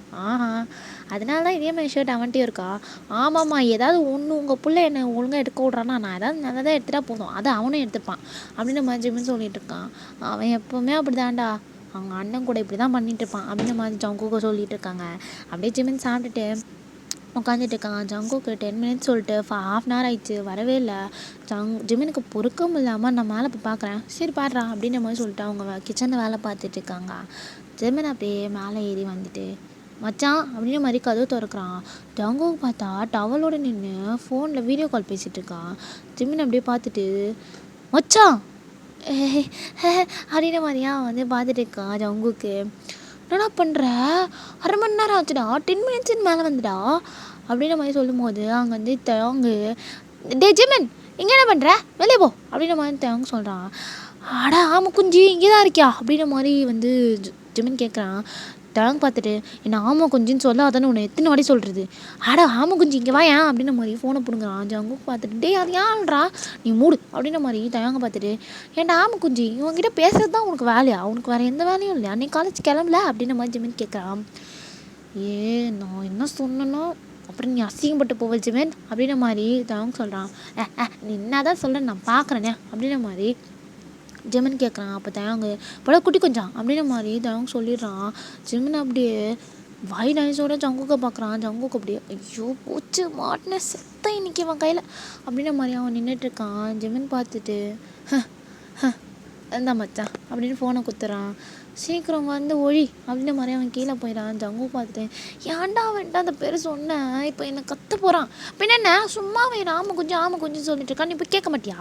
அதனால தான் இதே மாதிரி ஷர்ட் அவன்கிட்டே இருக்கா. ஆமாம்மா, ஏதாவது ஒன்று உங்கள் பிள்ளை என்னை ஒழுங்காக எடுக்க விட்றான்னா நான் ஏதாவது நல்லதாக எடுத்துகிட்டா போதும், அதை அவனும் எடுத்துப்பான் அப்படின்னு மாதிரி ஜிம்முன்னு சொல்லிட்டு இருக்கான். அவன் எப்போவுமே அப்படி தான்டா, அவங்க அண்ணன் கூட இப்படி தான் பண்ணிட்டு இருப்பான் அப்படின்னு மாதிரி ஜங்குக்கு சொல்லிட்டு இருக்காங்க. அப்படியே ஜிம்முன்னு சாப்பிட்டுட்டு உட்காந்துட்டு இருக்கான். ஜங்குக்கு 10 minutes சொல்லிட்டு 1/2 hour ஆயிடுச்சு, வரவே இல்லை. ஜிமினுக்கு பொறுக்கவும் இல்லாமல் நான் மேலே போய் பார்க்குறேன். சரி பாடுறா அப்படின்ற மாதிரி சொல்லிட்டு அவங்க கிச்சனில் வேலை பார்த்துட்டு இருக்காங்க. ஜிமின் அப்படியே மேலே ஏறி வந்துட்டு, மச்சான் அப்படின்ற மாதிரி கதவு திறக்கிறான். ஜங்குக்கு பார்த்தா டவலோடு நின்று ஃபோனில் வீடியோ கால் பேசிகிட்டு இருக்கான். ஜிமின் அப்படியே பார்த்துட்டு, மச்சான் அப்படின்ற மாதிரியா வந்து பார்த்துட்டு இருக்கான். ஜங்குக்கு, என்னடா பண்ணுற, 1/2 மணி நேரம் ஆச்சுடா, 10 minutes மேலே வந்துடா அப்படின்ற மாதிரி சொல்லும் போது அங்கே வந்து தயங்கு, டே ஜிமன் இங்கே என்ன பண்ணுற, வெளியே போ அப்படின்ற மாதிரி தயங்கு சொல்கிறான். ஆடா ஆமாம் குஞ்சு இங்கே தான் இருக்கியா அப்படின்ற மாதிரி வந்து ஜிமன் கேட்குறான். டேங் பார்த்துட்டு, என்ன ஆமாம் குஞ்சுன்னு சொல்லாதானே உன்னை எத்தனை வாடி சொல்கிறது, ஆடா ஆமாம் குஞ்சு இங்கே வாயா அப்படின்ற மாதிரி ஃபோனை பிடுங்குறான். ஜங்குக்கு பார்த்துட்டு, டே அது ஏன்டா நீ மூடு அப்படின்ற மாதிரி தயங்க பார்த்துட்டு, ஏன்டா ஆமாம் குஞ்சு இவங்ககிட்ட பேசுறது தான் உனக்கு வேலையா, உனக்கு வேறு எந்த வேலையும் இல்லையா, நீ காலேஜ் கிளம்பல அப்படின்ற மாதிரி ஜிமன் கேட்குறான். நான் என்ன சொன்னேன்னா அப்புறம் நீ அசிங்கப்பட்டு போவல் ஜிமன் அப்படின்ற மாதிரி தயங்க சொல்கிறான். நீ என்ன தான் சொல்கிறேன் நான் பார்க்குறேனே அப்படின்ற மாதிரி ஜிமன் கேட்குறான். அப்போ தயங்கு, பட குட்டி கொஞ்சம் அப்படின்ற மாதிரி தயங்கு சொல்லிடுறான். ஜிமன் அப்படியே வாய் நைஸோட ஜங்குக்கை பார்க்குறான். ஜங்குக்கு அப்படியே ஐயோ போச்சு மாட்டின செத்த இன்னைக்கு அவன் கையில் அப்படின்ற மாதிரி அவன் நின்றுட்டுருக்கான். ஜிமன் பார்த்துட்டு, அந்த மச்சான் அப்படின்னு ஃபோனை குத்துறான். சீக்கிரம் வந்து ஒழி அப்படின்ற மாதிரி அவன் கீழே போயிடான். ஜங்கு பார்த்துட்டு, ஏன்டா அவன்ட்டு அந்த பேர் சொன்னேன், இப்போ என்னை கற்று போகிறான், பின்ன என்ன சும்மாவே ஆமை கொஞ்சம் சொல்லிட்டு இருக்கான், நீ இப்போ கேட்க மாட்டியா,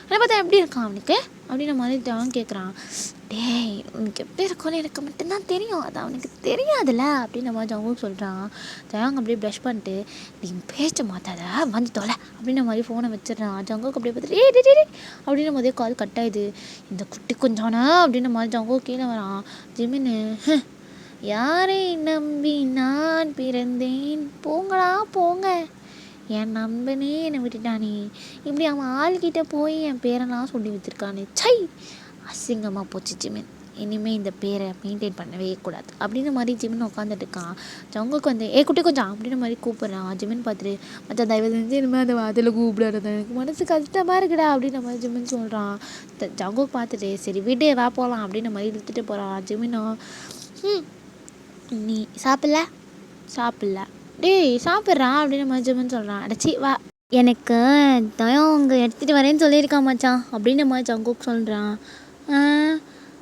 என்னை பார்த்தா எப்படி இருக்கான் அவனுக்கு அப்படின்ற மாதிரி அவன் கேட்குறான். டேய் உனக்கு எப்படி இருக்கும்னு எனக்கு மட்டும்தான் தெரியும், அது அவனுக்கு தெரியாதுல்ல அப்படின்னு மாதிரி ஜங்குக்கு சொல்கிறான். ஜங்கு அப்படியே ப்ரஷ் பண்ணிட்டு, நீ பேச்ச மாத்தாத வந்து தொலை அப்படின்ற மாதிரி ஃபோனை வச்சிடறான். ஜங்குக்கு அப்படியே பார்த்துட்டு டே அப்படின்ற மாதிரியே கால் கட் ஆயிடுது. இந்த குட்டி கொஞ்சானா அப்படின்ற மாதிரி ஜங்கு கீழே வரான். ஜிமின்னு, யாரை நம்பி நான் பிறந்தேன், போங்கடா போங்க, என் நம்பனே என்னை விட்டுட்டானே, இப்படி அவன் ஆள்கிட்ட போய் என் பேரெல்லாம் சொல்லி வச்சுருக்கானே, சை அசிங்கமாக போச்சு ஜிமின், இனிமேல் இந்த பேரை மெயின்டைன் பண்ணவே கூடாது அப்படின்ற மாதிரி ஜிமின் உட்காந்துட்டு இருக்கான். ஜங்குக்கு வந்து குட்டி கொஞ்சம் அப்படின்ற மாதிரி கூப்பிட்றான். ஜிமின் பார்த்துட்டு, மற்ற தயவு செஞ்சு இனிமேல் அந்த வார்த்தையில் கூப்பிடாது, எனக்கு மனசு கஷ்டமாக இருக்குடா அப்படின்ற மாதிரி ஜிமின் சொல்கிறான். ஜங்குக்கு பார்த்துட்டு, சரி வீட்டே வா போகலாம் அப்படின்ற மாதிரி இழுத்துட்டு போகிறான். ஜிமினும், நீ சாப்பிடல டேய் சாப்பிட்றான் அப்படின்ற மாதிரி ஜிமின் சொல்கிறான். அடைச்சி வா, எனக்கு தயம் அங்கே எடுத்துகிட்டு வரேன்னு சொல்லியிருக்கான் மச்சான் அப்படின்ற மாதிரி ஜங்குக்கு சொல்கிறான்.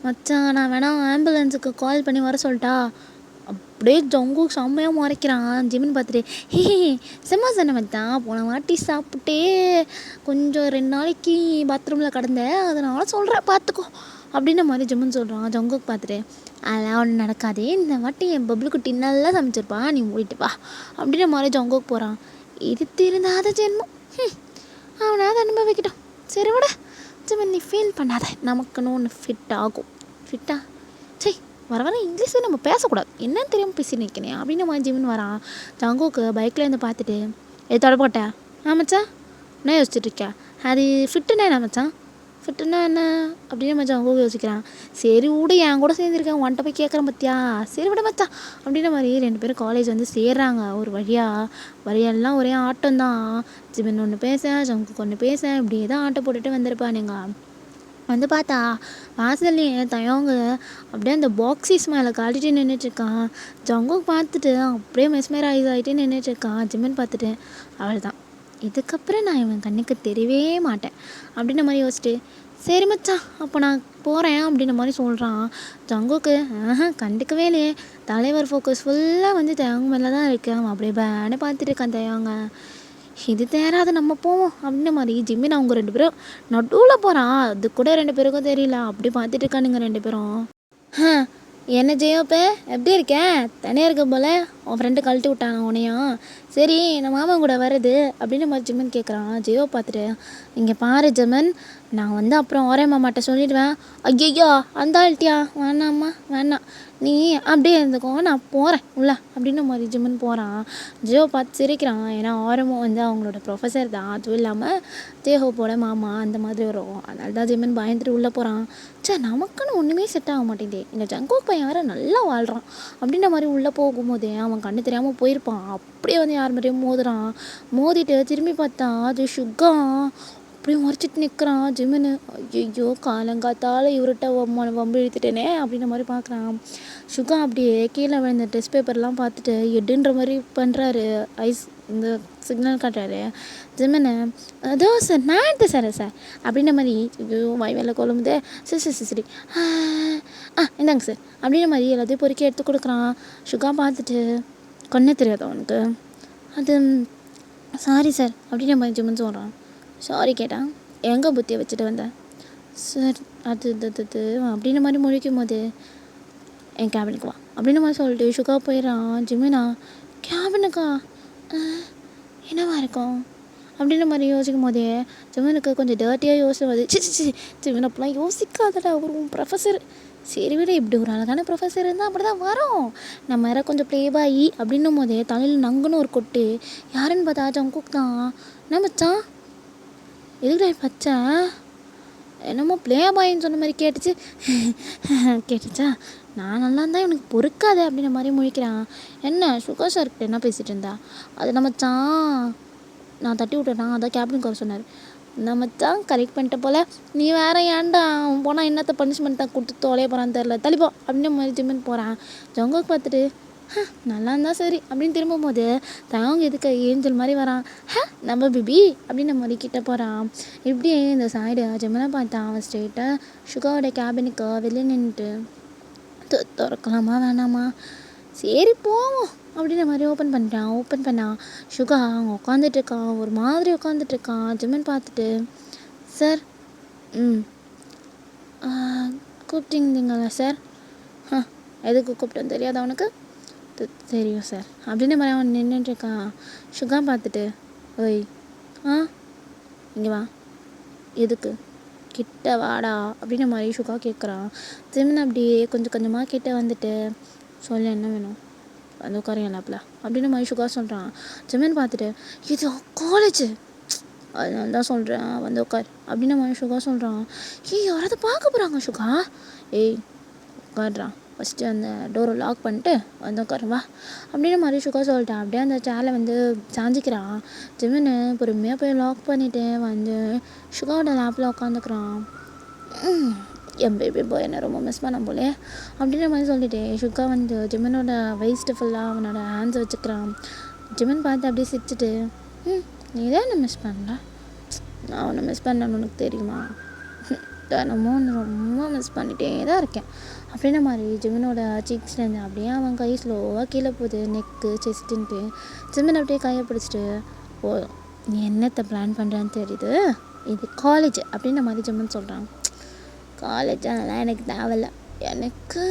மச்சான் நான் வேணா ஆம்புலன்ஸுக்கு கால் பண்ணி வர சொல்லிட்டா அப்படியே ஜங்குக்கு செம்மையாக முறைக்கிறான். ஜிமின் பார்த்துட்டு, செம்ம சொன்ன மச்சான், போன வாட்டி சாப்பிட்டே கொஞ்சம் 2 நாளைக்கு பாத்ரூமில் கிடந்தேன், அதனால சொல்கிறேன் பார்த்துக்கோ அப்படின்ற மாதிரி ஜிமின் சொல்கிறான். ஜங்குக்கு பார்த்துட்டு, அதெல்லாம் ஒன்றும் நடக்காதே, இந்த வாட்டி என் பப்ளு குட்டி நல்லா சமைச்சிருப்பான், நீ மூடிட்டு வா அப்படின்ற மாதிரி ஜங்குக்கு போகிறான். இது திருந்தாத ஜென்மம், அவனாவது அனுபவிக்கிட்டான், சரி விட ஜிமின் நீ ஃபீல் பண்ணாத, நமக்குன்னு ஒன்று ஃபிட் ஆகும். ஃபிட்டா சரி வர இங்கிலீஷே நம்ம பேசக்கூடாது, என்னன்னு தெரியாமல் பேசி நிற்கிறேன் அப்படின்னு மாதிரி ஜிமின் வரான். ஜங்குக்கு பைக்கில் இருந்து பார்த்துட்டு, தொடப்போட்டேன் மச்சான் என்ன யோசிச்சுட்டு இருக்கேன், அது ஃபிட்டுன்னா என்ன மச்சான், ஃபிட்டுன்னா என்ன அப்படின்னு மச்சான் ஜங்கு யோசிக்கிறான். சரி விடு, என் கூட சேர்ந்துருக்கேன், உன்ட்ட போய் கேட்குறேன் பார்த்தியா, சரி விட மச்சான் அப்படின்ற மாதிரி 2 பேரும் காலேஜ் வந்து சேர்றாங்க. ஒரு வழியெல்லாம் ஒரே ஆட்டம் தான். ஜிமின் ஒன்று பேச, ஜங்குக்கு ஒன்று பேச, இப்படியே தான் ஆட்டம் போட்டுட்டு வந்திருப்பானுங்க. வந்து பார்த்தா வாசல்லையே தயவங்க அப்படியே அந்த பாக்ஸிஸ் மேலே காட்டிட்டு நின்றுட்டுருக்கான். ஜங்குக் பார்த்துட்டு அப்படியே மெஸ்மரைஸ் ஆகிட்டு நின்றுட்டுருக்கான். ஜிமின் பார்த்துட்டு அவள் தான் இதுக்கப்புறம் நான் இவன் கண்ணுக்கு தெரியவே மாட்டேன் அப்படின்ற மாதிரி யோசிச்சுட்டு, சரி மச்சான் அப்போ நான் போகிறேன் அப்படின்ற மாதிரி சொல்கிறான். ஜங்குக்கு கண்டுக்கவே இல்லையே. தலைவர் ஃபோக்கஸ் ஃபுல்லாக வந்து தயவங்க மேலே தான் இருக்கு. அவன் அப்படியே பேனு பார்த்துட்டு இருக்கான். தயவங்க இது தேராது நம்ம போவோம் அப்படின்ற மாதிரி ஜிம்மின் அவங்க 2 பேரும் நடுவில் போகிறான். அது கூட 2 பேருக்கும் தெரியல. அப்படி பார்த்துட்டு இருக்கானுங்க 2 பேரும். என்ன ஜெயோப்பே எப்படி இருக்கேன்? தனியாக இருக்க போல் உன் ஃப்ரெண்டு கழட்டி விட்டாங்க உன்னையும். சரி நம்ம மாமா கூட வருது அப்படின்னு மாதிரி ஜிம்மன் கேட்குறான். ஜெயோ பார்த்துட்டு, இங்கே பாரு ஜெமன், நான் வந்து அப்புறம் ஒரே மாமாட்ட சொல்லிடுவேன். ஐயோ அந்த ஆள்ட்டியா வேணாம்மா வேணாம், நீ அப்படியே இருந்துக்கோ, நான் போகிறேன் உள்ள அப்படின்ற மாதிரி ஜிம்மன் போகிறான். ஜியோ பார்த்து சிரிக்கிறான். ஏன்னா ஆரம்பம் வந்து அவங்களோட ப்ரொஃபஸர் தான், அதுவும் இல்லாமல் ஜேஹோப்போட மாமா அந்த மாதிரி வரும். அதனால தான் ஜிம்மன் பயந்துட்டு உள்ளே போகிறான். சே நமக்குன்னு ஒன்றுமே செட் ஆக மாட்டேங்குது, இந்த ஜங்கோக் பையன் வேறு நல்லா வாழ்கிறான் அப்படின்ற மாதிரி உள்ளே போகும்போதே அவன் கண்ணு தெரியாமல் போயிருப்பான். அப்படியே வந்து யார் மாதிரியும் மோதுறான். மோதிட்டு திரும்பி பார்த்தா அது சுகா அப்படியே முறைச்சிட்டு நிற்கிறான். ஜிம்முன்னு ஐயோ காலங்காத்தால் இவர்கிட்ட வம்பு இழுத்துட்டேனே அப்படின்ற மாதிரி பார்க்குறான். சுகா அப்படியே கீழே விழுந்த டெஸ்ட் பேப்பர்லாம் பார்த்துட்டு எடுன்ற மாதிரி பண்ணுறாரு. ஐஸ் இந்த சிக்னல் காட்டுறாரு. ஜிம்முன்னு அதோ சார் நான் எடுத்தேன் சார் அப்படின்ற மாதிரி ஐயோ வாய் வேலை கொள்ளும்போது சரி இந்தாங்க சார் அப்படின்ற மாதிரி எல்லாத்தையும் பொறுக்கி எடுத்து கொடுக்குறான். சுகா பார்த்துட்டு கண்ணே தெரியாது அவனுக்கு. அது சாரி சார் அப்படின்ற மாதிரி ஜிம்முன்னு சொல்கிறான். சாரி கேட்டான். எங்கே புத்தியை வச்சுட்டு வந்தேன் சார்? அது அப்படின்ற மாதிரி முழிக்கும் போது என் கேபினுக்கு வா அப்படின்ற மாதிரி சொல்லிட்டு சுகா போயிடறான். ஜிம்மினா கேபினுக்கா என்னவா இருக்கும் அப்படின்ற மாதிரி யோசிக்கும் போதே ஜிம்மனுக்கு கொஞ்சம் டர்ட்டியாக யோசிக்கும் போது ஜிம்மன் அப்பெல்லாம் யோசிக்காதடா, ஒரு ப்ரொஃபஸர். சரி விட இப்படி ஒரு அழகான ப்ரொஃபஸர் இருந்தால் அப்படி தான் வரும். நம்ம வேற கொஞ்சம் ப்ளேபாயி அப்படின்னும் போதே தலையில் நங்குன்னு ஒரு கொட்டு. யாருன்னு பார்த்தா ஜங்குக் தான். என்ன மச்சான் எதுக்குடா பச்சேன்? என்னமோ ப்ளே பாயின்னு சொன்ன மாதிரி கேட்டுச்சா? நான் நல்லா இருந்தால் எனக்கு பொறுக்காது அப்படின்ற மாதிரி முழிக்கிறான். என்ன சுகா சார்கிட்ட என்ன பேசிகிட்டு இருந்தா? அது நம்மச்சான் நான் தட்டி விட்டேன்னா அதான் கேபினுக்கு வர சொன்னார். நம்மச்சான் கரெக்ட் பண்ணிட்ட போல். நீ வேற ஏன்டா அவன் போனால் என்னத்தை பனிஷ்மெண்ட் தான் கொடுத்து தொலைய போகிறான்னு தெரில, தள்ளிப்போ அப்படின்ற மாதிரி ஜிம்மின்னு போகிறான். ஜங்குக்கு பார்த்துட்டு நல்லா இருந்தால் சரி அப்படின்னு திரும்பும்போது தவங்க எதுக்கு ஏஞ்சல் மாதிரி வரான். நம்ம பிபி அப்படின்னு மாதிரி கிட்ட போகிறான். இப்படியே இந்த சைடு ஜெமினா பார்த்தான். அவன் ஸ்ட்ரெயிட்டாக சுகாவோட கேபினுக்கு வெளியே நின்றுட்டு திறக்கலாமா வேணாமா, சரி போவோம் அப்படின்ற மாதிரி ஓப்பன் பண்ணிட்டான். ஓப்பன் பண்ணான். சுகா அவங்க உட்காந்துட்ருக்கான், ஒரு மாதிரி உட்காந்துட்ருக்கான். ஜெமின் பார்த்துட்டு சார் கூப்பிட்டீங்களா சார்? எதுக்கு கூப்பிட்டேன்னு தெரியாது அவனுக்கு? தெரியும் சார் அப்படின்னு மாதிரி அவன் நின்றுட்டுருக்கான். சுகா பார்த்துட்டு ஓய் இங்கே வா, எதுக்கு கிட்ட வாடா அப்படின்ற மாதிரி சுகா கேட்குறான். ஜிமின் அப்படியே கொஞ்சம் கொஞ்சமாக கிட்ட வந்துட்டு சொல்ல என்ன வேணும் வந்து உட்காரலாப்ல அப்படின்ற மாதிரி சுகா சொல்கிறான். ஜிமின் பார்த்துட்டு இது காலேஜு அதனால தான் சொல்கிறேன் வந்து உட்கார் அப்படின்ற மாதிரி சுகா சொல்கிறான். யாராவது பார்க்க போகிறாங்க சுகா? ஏய் உட்காடுறான், ஃபஸ்ட்டு அந்த டோரை லாக் பண்ணிட்டு வந்து உட்காருவா அப்படின்ற மாதிரி சுகா சொல்லிட்டான். அப்படியே அந்த சேரில் வந்து சாஞ்சிக்கிறான். ஜிமின்னு பொறுமையாக போய் லாக் பண்ணிவிட்டு வந்து சுகாவோட லேப்பில் உட்காந்துக்கிறான். என் பேபி பாய் என்ன ரொம்ப மிஸ் பண்ண போலே அப்படின்ற மாதிரி சொல்லிட்டு சுகா வந்து ஜிமினோட வெயிஸ்ட்டு ஃபுல்லாக அவனோட ஹேண்ட்ஸ் வச்சுக்கிறான். ஜிமின் பார்த்து அப்படியே சிரிச்சிட்டு நீ தான் என்ன மிஸ் பண்ணல? நான் உன்னை மிஸ் பண்ணேன்னு உனக்கு தெரியுமா? தினமும் ரொம்ப மிஸ் பண்ணிகிட்டே தான் இருக்கேன் அப்படின்ற மாதிரி ஜிமினோட சீக்ஸ்லேருந்து அப்படியே அவன் கை ஸ்லோவாக கீழே போகுது. நெக்கு செஸ்ட்டுன்ட்டு ஜிமின் அப்படியே கையை பிடிச்சிட்டு ஓ நீ என்னத்தை பிளான் பண்ணுறான்னு தெரியுது, இது காலேஜ் அப்படின்ற மாதிரி ஜிமின் சொல்கிறான். காலேஜ் அதெல்லாம் எனக்கு தேவையில்லை, எனக்கு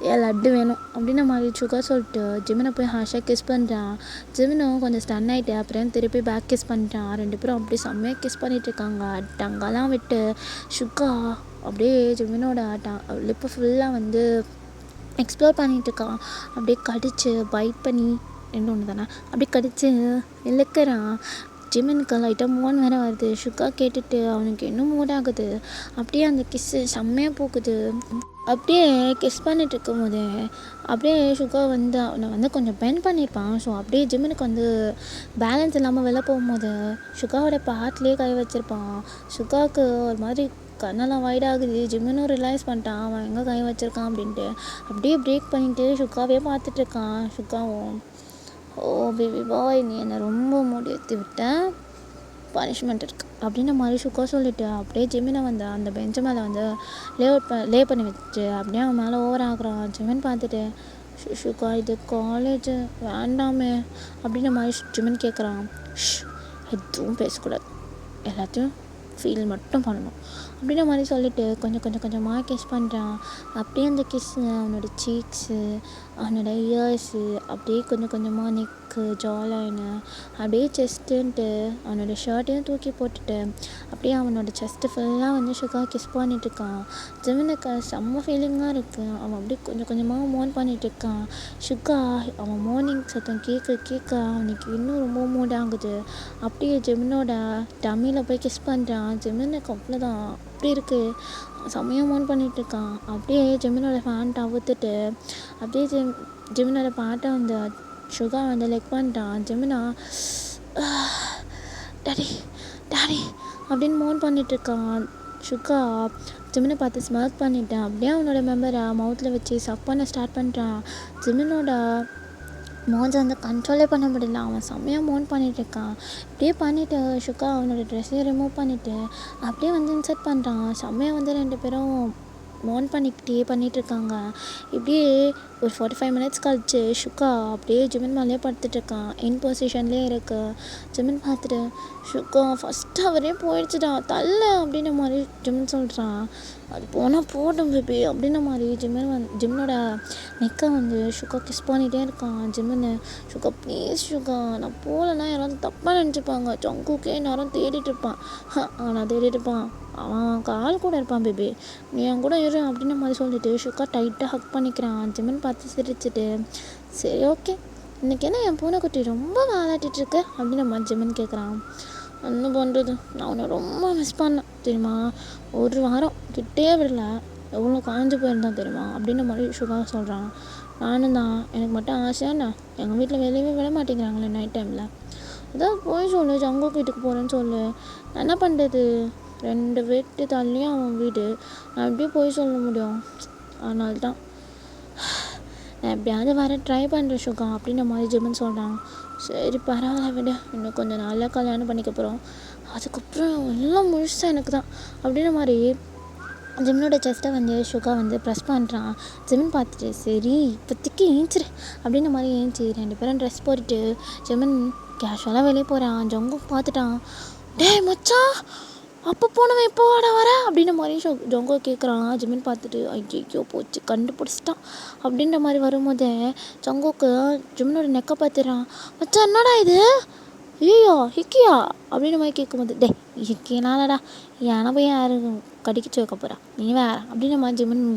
ஏன் லட்டு வேணும் அப்படின்ற மாதிரி சுகா சொல்லிட்டு ஜிமினை போய் ஹாஷாக கிஸ் பண்ணுறான். ஜிமினும் கொஞ்சம் ஸ்டன் ஆகிட்டு அப்புறம் திருப்பி பேக் கிஸ் பண்ணிட்டான். 2 பேரும் அப்படியே செம்மையாக கிஸ் பண்ணிகிட்ருக்காங்க. டங்கெல்லாம் விட்டு சுகா அப்படியே ஜிமினோட லிப்பு ஃபுல்லாக வந்து எக்ஸ்ப்ளோர் பண்ணிகிட்ருக்கான். அப்படியே கடிச்சு பைட் பண்ணி ஒன்று தானே அப்படியே கடிச்சு இழுக்கிறான். ஜிமினுக்கு லைட்டாக மூவன் வேறு வருது. சுகா கேட்டுட்டு அவனுக்கு இன்னும் மூட் ஆகுது. அப்படியே அந்த கிஸ்ஸு செம்மையாக போகுது. அப்படியே கிஸ் பண்ணிட்டு இருக்கும்போது அப்படியே சுகா வந்து அவனை வந்து கொஞ்சம் பெண்ட் பண்ணியிருப்பான். ஸோ அப்படியே ஜிமினுக்கு வந்து பேலன்ஸ் இல்லாமல் வெளில போகும்போது சுகாவோட பாட்லேயே கை வச்சுருப்பான். சுகாவுக்கு ஒரு மாதிரி கண்ணெல்லாம் வைடாகுது. ஜிம்முன்னு ரியலைஸ் பண்ணிட்டான் அவன் எங்கே கை வச்சிருக்கான் அப்படின்ட்டு. அப்படியே பிரேக் பண்ணிட்டு சுக்காவே பார்த்துட்டு இருக்கான். சுக்காவும் ஓ பேபி பாய் நீ என்னை ரொம்ப முடியேற்றி விட்டேன், பனிஷ்மெண்ட் இருக்குது அப்படின்ற மாதிரி சுக்கா சொல்லிவிட்டு அப்படியே ஜிமினை வந்து அந்த பெஞ்சு மேலே வந்து லே பண்ணி வச்சு அப்படியே அவன் மேலே ஓவர் ஆகுறான். ஜிமின் பார்த்துட்டு சுக்கா இது காலேஜு வேண்டாமே அப்படின்ற மாதிரி ஜிமின் கேட்குறான். எதுவும் பேசக்கூடாது, எல்லாத்தையும் ஃபீல் மட்டும் பண்ணணும் அப்படின்ற மாதிரி சொல்லிவிட்டு கொஞ்சமாக கிஸ் பண்ணுறான். அப்படியே அந்த கிஸ்ஸு அவனோட சீக்ஸு, அவனோட இயர்ஸு, அப்படியே கொஞ்சமாக நெக்கு, ஜாலைனு, அப்படியே செஸ்ட்டுன்ட்டு அவனோட ஷர்ட்டையும் தூக்கி போட்டுட்டு அப்படியே அவனோட செஸ்ட்டு ஃபுல்லாக வந்து சுகா கிஸ் பண்ணிட்டுருக்கான். ஜிமினுக்கு செம்ம ஃபீலிங்காக இருக்குது. அவன் அப்படியே கொஞ்சமாக மோன் பண்ணிகிட்ருக்கான். சுகா அவன் மார்னிங் சத்தம் கேட்க அவனுக்கு இன்னும் ரொம்ப மூட் ஆகுது. அப்படியே ஜிமினோட டம்மியில் போய் கிஸ் பண்ணுறான். ஜிமினுக்கு அவ்வளோதான் அப்படி இருக்குது, செம்மையாக மோன் பண்ணிகிட்ருக்கான். அப்படியே ஜிமினோட ஃபேண்ட் அவுத்துட்டு அப்படியே ஜிமினோட பாட்டை வந்து சுகா வந்து லெக் பண்ணிட்டான். ஜிமினா டாடி டாடி அப்படின்னு மோன் பண்ணிகிட்ருக்கான். சுகா ஜிமினை பார்த்து ஸ்மர்க் பண்ணிட்டான். அப்படியே அவனோட மெம்பரை மவுத்தில் வச்சு சப் பண்ண ஸ்டார்ட் பண்ணுறான். ஜிமினோட மோன்ஸை வந்து கண்ட்ரோலே பண்ண முடியல, அவன் செம்மையாக மோன் பண்ணிகிட்ருக்கான். இப்படியே பண்ணிவிட்டு சுகா அவனோட ட்ரெஸ்ஸையும் ரிமூவ் பண்ணிவிட்டு அப்படியே வந்து இன்சர்ட் பண்ணுறான். செம்மையாக வந்து 2 பேரும் மோன் பண்ணிகிட்ருக்காங்க. இப்படியே ஒரு 45 மினிட்ஸ் கழிச்சு சுகா அப்படியே ஜிமின் மேலேயே படுத்துட்ருக்கான். இன் பொசிஷன்லேயே இருக்கு. ஜிமின் பார்த்துட்டு சுகா ஃபஸ்ட் அவரே போயிடுச்சுடா தள்ள அப்படின்ற மாதிரி ஜிமின் சொல்கிறான். அது போனால் போட்டும் பேபி அப்படின்ற மாதிரி ஜிமினோட நெக்கை வந்து சுகா கிஸ் பண்ணிகிட்டே இருக்கான். ஜிமின் சுகா ப்ளீஸ் சுகா நான் போகலன்னா யாராவது தப்பாக நினச்சிப்பாங்க, ஜங்குக்கே நேரம் தேடிட்டு இருப்பான். அவன் தேடிட்டு இருப்பான், அவன் கால் கூட இருப்பான் பேபி, நீ என் கூட இரு அப்படின்ற மாதிரி சொல்லிட்டு சுகா டைட்டாக ஹக் பண்ணிக்கிறான். ஜிமின் பார்த்து சிரிச்சிட்டு சரி ஓகே இன்றைக்கி என்ன என் பூனைக்குட்டி ரொம்ப வாலாட்டிகிட்ருக்கு அப்படின்ற மாதிரி ஜிமின் கேட்குறான். என்ன பண்ணுறது, நான் உன்னை ரொம்ப மிஸ் பண்ணேன் தெரியுமா, 1 வாரம் கிட்டே விடல, எவ்வளோ காஞ்சு போயிருந்தான் தெரியுமா அப்படின்ற மாதிரி சுகா சொல்கிறான். நானும் தான், எனக்கு மட்டும் ஆசையாண்ணா எங்கள் வீட்டில் வெளியவே விட மாட்டேங்கிறாங்களே நைட் டைமில், அதான் போய் சொல்லு ஜங்குக்கு வீட்டுக்கு போகிறேன்னு சொல்லு, நான் என்ன பண்ணுறது 2 வீட்டு தள்ளியும் அவன் வீடு, நான் எப்படியும் போய் சொல்ல முடியும், அதனால்தான் நான் எப்படியாவது வர ட்ரை பண்ணுறேன் சுகா அப்படின்ற மாதிரி ஜிமின் சொல்கிறான். சரி பரவாயில்ல விட, இன்னும் கொஞ்சம் நாளில் கல்யாணம் பண்ணிக்க போகிறோம், அதுக்கப்புறம் எல்லாம் முழுசாக எனக்கு தான் அப்படின்ற மாதிரி ஜிமினோட செஸ்ட்டை வந்து சுகா வந்து ப்ரெஸ் பண்ணுறான். ஜிமின் பார்த்துட்டு சரி இப்போதைக்கு ஏஞ்சிரு அப்படின்ற மாதிரி ஏஞ்சி 2 பேரும் ட்ரெஸ் போட்டுட்டு ஜிமின் கேஷுவலாக வெளியே போகிறான். ஜங்கு பார்த்துட்டான். டேய் மச்சான் அப்போ போனவன் இப்போ வாடா வர அப்படின்ற மாதிரி ஜொங்கோ கேட்குறான். ஜிமின் பார்த்துட்டு ஐயோ போச்சு கண்டுபிடிச்சிட்டான் அப்படின்ற மாதிரி வரும்போது ஜங்கோக்கு ஜிமினோட நெக்கை பார்த்துறான். மச்சான் என்னடா இது, ஐயோ ஹிக்கியா அப்படின்ற மாதிரி கேட்கும்போது டே ஹிக்கினாலடா ஏன்னா போய் யாரு கடிக்கிச்சு வைக்க போகிறா நீ வேற அப்படின்ற மாதிரி ஜிமின்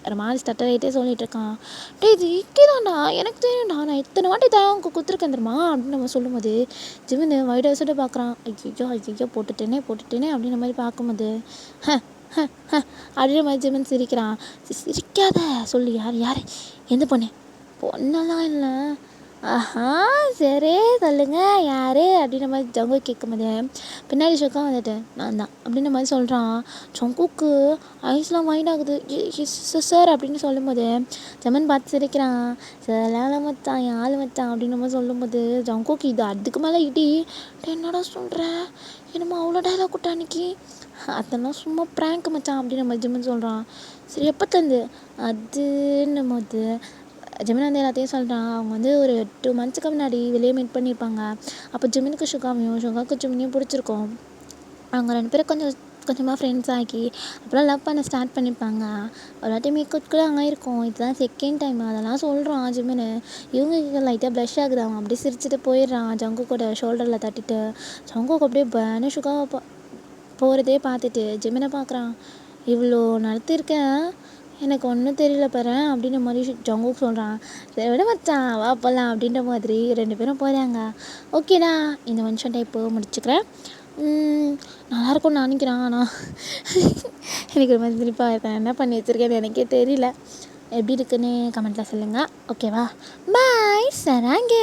ஒரு மாதிரி ஸ்டட்டரைட்டே சொல்லிட்டு இருக்கான். டே இது இக்கிதான்டா எனக்கு தெரியும்டா, நான் எத்தனை வாட்டி தான் அவங்க குத்துருக்கேன் தெரியுமா அப்படின்னு நம்ம சொல்லும்போது ஜிமின் வைட் ஹவுஸோட பார்க்குறான். ஐயோ போட்டுட்டேனே அப்படின்ற மாதிரி பார்க்கும்போது அப்படின்ற மாதிரி ஜிமின் சிரிக்கிறான். சிரிக்காத சொல்லு யார் எந்த பொண்ணெல்லாம் இல்லை, ஆஹா சரி சொல்லுங்க யார் அப்படின்ற மாதிரி ஜங்கு கேட்கும்போது பின்னாடி சுக்கா வந்துட்டு நான் தான் அப்படின்ற மாதிரி சொல்கிறான். ஜங்குக்கு ஐஸ்லாம் வைட் ஆகுது. சார் அப்படின்னு சொல்லும்போது ஜமன் பார்த்து சிரிக்கிறான். சார் மச்சான் என் ஆள் மச்சான் அப்படின்ற மாதிரி சொல்லும்போது ஜங்குக்கு இது அதுக்கு மேலே இடி, என்னடா சொல்கிறேன் என்னமோ அவ்வளோ டைலாக் விட்டா அன்னைக்கு, அதெல்லாம் சும்மா ப்ராங்க் மச்சான் அப்படின்ற மாதிரி ஜிமின் சொல்கிறான். சரி எப்போ தந்து அதுன்னும் போது ஜிமின் வந்து எல்லாத்தையும் சொல்கிறான். அவங்க வந்து ஒரு 2 மந்த்ஸுக்கு முன்னாடி வெளியே மீட் பண்ணியிருப்பாங்க. அப்போ ஜிமினுக்கு சுகாவுக்கு ஜிமினையும் பிடிச்சிருக்கும். அவங்க 2 பேரும் கொஞ்சமாக ஃப்ரெண்ட்ஸ் ஆகி அப்புறம் லவ் பண்ண ஸ்டார்ட் பண்ணியிருப்பாங்க. ஒரு வாட்டி மேக்கப் கூட ஆகிருக்கும். இதுதான் செகண்ட் டைம் அதெல்லாம் சொல்கிறான் ஜிமின். இவங்க லைட்டாக ப்ளஷ் ஆகுது. அவன் அப்படியே சிரிச்சுட்டு போயிடுறான் ஜங்குக்கோட ஷோல்டரில் தட்டிட்டு. ஜங்குக்கு அப்படியே பேனு சுகாவை போகிறதே பார்த்துட்டு ஜிமினை பார்க்குறான். இவ்வளோ நடத்திருக்கேன் எனக்கு ஒன்றும் தெரியல பாரு அப்படின்ற மாதிரி ஜங்குக்கு சொல்கிறான். சரி விட மச்சான் வா போகலாம் அப்படின்ற மாதிரி 2 பேரும் போகிறாங்க. ஓகேடா இந்த மனுஷன் டைப்பு முடிச்சுக்கிறேன். நல்லாயிருக்கும்னு நினைக்கிறான். ஆனால் எனக்கு ஒரு மாதிரி சிரிப்பாக இருக்கேன், என்ன பண்ணி வச்சுருக்கேன்னு எனக்கே தெரியல. எப்படி இருக்குன்னு கமெண்ட்டில் சொல்லுங்கள். ஓகேவா பாய் சராங்க.